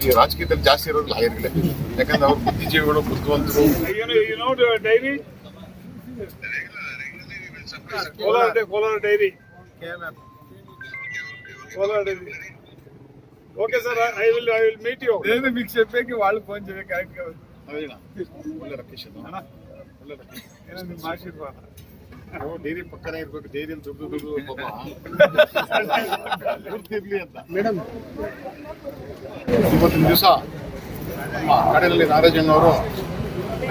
ಈ ರಾಜಕೀಯದಲ್ಲಿ ಜಾಸ್ತಿ ಇರೋದು ಲಾಯರ್ಗಳೇ. ಯಾಕಂದ್ರೆ ಅವ್ರು ಬುದ್ಧಿಜೀವಿಗಳು, ಬುದ್ಧಿವಂತರು. Dairy Kolar dairy. Okay sir, I will meet you. మీకు చెప్పేకి వాళ్ళు ఫోన్ చేయడానికి ಒಳ್ಳೆ ರಾಕೇಶ್ ಒಳ್ಳೆ ಆಶೀರ್ವಾದ. ಡೈರಿ ಪಕ್ಕನೇ ಇರ್ಬೇಕು. ಡೈರಿಯಲ್ಲಿ ದುಡ್ಡು ಗುರ್ತಿರ್ಲಿ ಅಂತ ಮೇಡಮ್. ಇವತ್ತಿನ ದಿವಸ ನಮ್ಮ ಕಡೆಯಲ್ಲಿ ನಾರಾಯಣವರು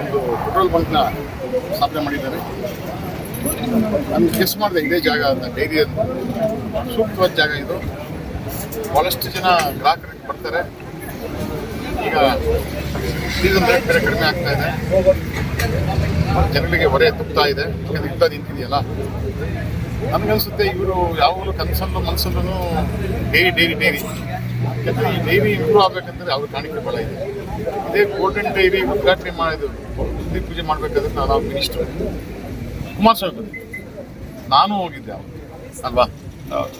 ಒಂದು ಪೆಟ್ರೋಲ್ ಬಂಕ್ನ ಸ್ಥಾಪನೆ ಮಾಡಿದ್ದಾರೆ. ನಾನು ಗೆಸ್ ಮಾಡಿದೆ ಇದೇ ಜಾಗ ಅಂತ. ಡೈರಿ ಸೂಕ್ತವಾದ ಜಾಗ ಇದು. ಭಾಳಷ್ಟು ಜನ ಗ್ರಾಹಕರಿಗೆ ಬರ್ತಾರೆ. ಈಗ ಸೀಸನ್ ರೇಟ್ ಬೇರೆ ಕಡಿಮೆ ಆಗ್ತಾ ಇದೆ, ಜನಗಳಿಗೆ ಹೊರೆ ತುಪ್ತಾ ಇದೆ. ಯಾಕಂದ್ರೆ ಯುದ್ಧ ನಿಂತಿದೆಯಲ್ಲ, ನನಗನ್ಸುತ್ತೆ ಇವರು ಯಾವಾಗಲೂ ಕನಸಲ್ಲೂ ಮನಸ್ಸಲ್ಲೂ ಡೈರಿ. ಯಾಕಂದರೆ ಈ ಡೈರಿ ಇಂಪ್ರೂವ್ ಆಗಬೇಕಂದ್ರೆ ಅವ್ರ ಕಾಣಿಕೆ ಬಲ ಇದೆ. ಇದೇ ಗೋಲ್ಡನ್ ಡೈರಿ ಉದ್ಘಾಟನೆ ಮಾಡಿದ್ರು, ಬುದ್ಧಿ ಪೂಜೆ ಮಾಡಬೇಕಾದ್ರೆ ನಾವು ಮಿನಿಸ್ಟರ್ ಕುಮಾರಸ್ವಾಮಿ ಬಂದಿದ್ದೆ, ನಾನು ಹೋಗಿದ್ದೆ ಅಲ್ವಾ.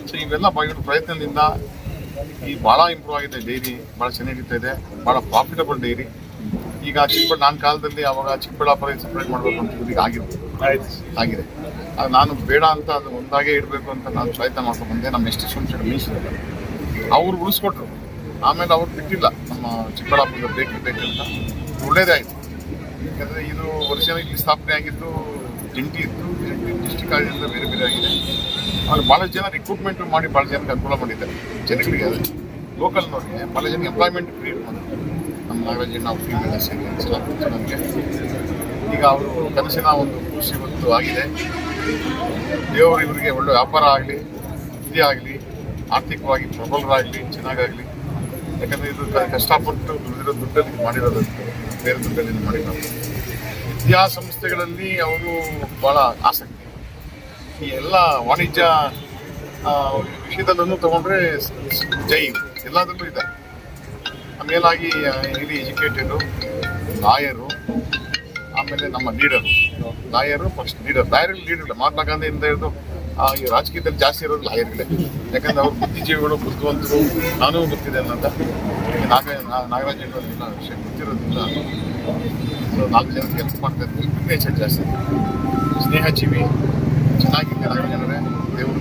ಸೊ ಇವೆಲ್ಲ ಇವ್ರ ಪ್ರಯತ್ನದಿಂದ ಈ ಭಾಳ ಇಂಪ್ರೂವ್ ಆಗಿದೆ. ಡೈರಿ ಭಾಳ ಚೆನ್ನಾಗಿರ್ತಾ ಇದೆ, ಭಾಳ ಪ್ರಾಫಿಟಬಲ್ ಡೈರಿ. ಈಗ ನನ್ನ ಕಾಲದಲ್ಲಿ ಅವಾಗ ಚಿಕ್ಕಬಳ್ಳಾಪುರ ಸಪ್ರೇಟ್ ಮಾಡಬೇಕು ಅಂತ ಈಗ ಆಗಿದೆ. ಅದು ನಾನು ಬೇಡ ಅಂತ ಅದು ಒಂದಾಗೇ ಇಡಬೇಕು ಅಂತ ನಾನು ಪ್ರಯತ್ನ ಮಾಡ್ಕೊಂಡು ಬಂದೆ. ನಮ್ಮ ಎಷ್ಟು ಸೊಂಚ ಮೀಸಲಿಲ್ಲ, ಅವ್ರು ಉಳಿಸ್ಕೊಟ್ರು. ಆಮೇಲೆ ಅವ್ರು ಬಿಟ್ಟಿಲ್ಲ, ನಮ್ಮ ಚಿಕ್ಕಬಳ್ಳಾಪುರದ ಬೇಕು ಅಂತ. ಒಳ್ಳೇದೇ ಆಯಿತು. ಯಾಕಂದರೆ ಇದು ವರ್ಷ ಇಲ್ಲಿ ಸ್ಥಾಪನೆ ಆಗಿದ್ದು ಜಂಟಿ ಇತ್ತು, ಡಿಸ್ಟಿಕ್ ಆಗಿದ್ದರಿಂದ ಬೇರೆ ಬೇರೆ ಆಗಿದೆ. ಆಮೇಲೆ ಭಾಳ ಜನ ರಿಕ್ರೂಟ್ಮೆಂಟ್ ಮಾಡಿ ಭಾಳ ಜನಕ್ಕೆ ಅನುಕೂಲ ಮಾಡಿದ್ದಾರೆ. ಜನಗಳಿಗೆ ಅದು ಲೋಕಲ್ ನೋಡಿ ಭಾಳ ಜನ ಎಂಪ್ಲಾಯ್ಮೆಂಟ್ ಕ್ರಿಯೇಟ್ ಮಾಡಿದ್ರು. ನಮ್ಮ ನಾಗರಾಜ್ ನಾವು ಫೀಮೇಲ್ ಎಲ್ಲ ನಮಗೆ ಈಗ ಅವರು ಕನಸಿನ ಒಂದು ಖುಷಿ ಇವತ್ತು ಆಗಿದೆ. ದೇವರು ಇವರಿಗೆ ಒಳ್ಳೆ ವ್ಯಾಪಾರ ಆಗಲಿ, ಇದೇ ಆಗಲಿ, ಆರ್ಥಿಕವಾಗಿ ಪ್ರಬಲರಾಗಲಿ, ಚೆನ್ನಾಗಾಗಲಿ. ಯಾಕಂದರೆ ಇದು ಕಷ್ಟಪಟ್ಟು ದುಡ್ಡಿರೋ ದುಡ್ಡಲ್ಲಿ ಮಾಡಿರೋದು, ಬೇರೆ ದುಡ್ಡಲ್ಲಿ ಮಾಡಿರೋದು. ವಿದ್ಯಾಸಂಸ್ಥೆಗಳಲ್ಲಿ ಅವರು ಭಾಳ ಆಸಕ್ತಿ. ಈ ಎಲ್ಲ ವಾಣಿಜ್ಯ ವಿಷಯದಲ್ಲೂ ತೊಗೊಂಡ್ರೆ ಜೈ ಎಲ್ಲದರಲ್ಲೂ ಇದೆ. ಮೇಲಾಗಿ ಇಲ್ಲಿ ಎಜುಕೇಟೆಡು, ಲಾಯರು, ಆಮೇಲೆ ನಮ್ಮ ಲಾಯರು ಫಸ್ಟ್ ಲಾಯರಲ್ಲಿ ಲೀಡರ್. ಮಹಾತ್ಮ ಗಾಂಧಿಯಿಂದ ಹಿಡಿದು ಈ ರಾಜಕೀಯದಲ್ಲಿ ಜಾಸ್ತಿ ಇರೋದು ಲಾಯರ್ಗಳೇ. ಯಾಕಂದ್ರೆ ಅವ್ರು ಬುದ್ಧಿಜೀವಿಗಳು, ಬುದ್ಧಿವಂತರು. ನಾನೂ ಗೊತ್ತಿದೆ ಅಂತ ನಾಗರಾಜ್ ಎಲ್ಲ ವಿಷಯ ಗೊತ್ತಿರೋದ್ರಿಂದ 4 ಜನಕ್ಕೆ ಹೆಲ್ಪ್ ಮಾಡ್ತಾ ಇರ್ತೀವಿ. ನೇಚರ್ ಜಾಸ್ತಿ ಸ್ನೇಹಜೀವಿ, ಚೆನ್ನಾಗಿದೆ ನಾಗರಾಜ್ ಜನರೇ. ದೇವರು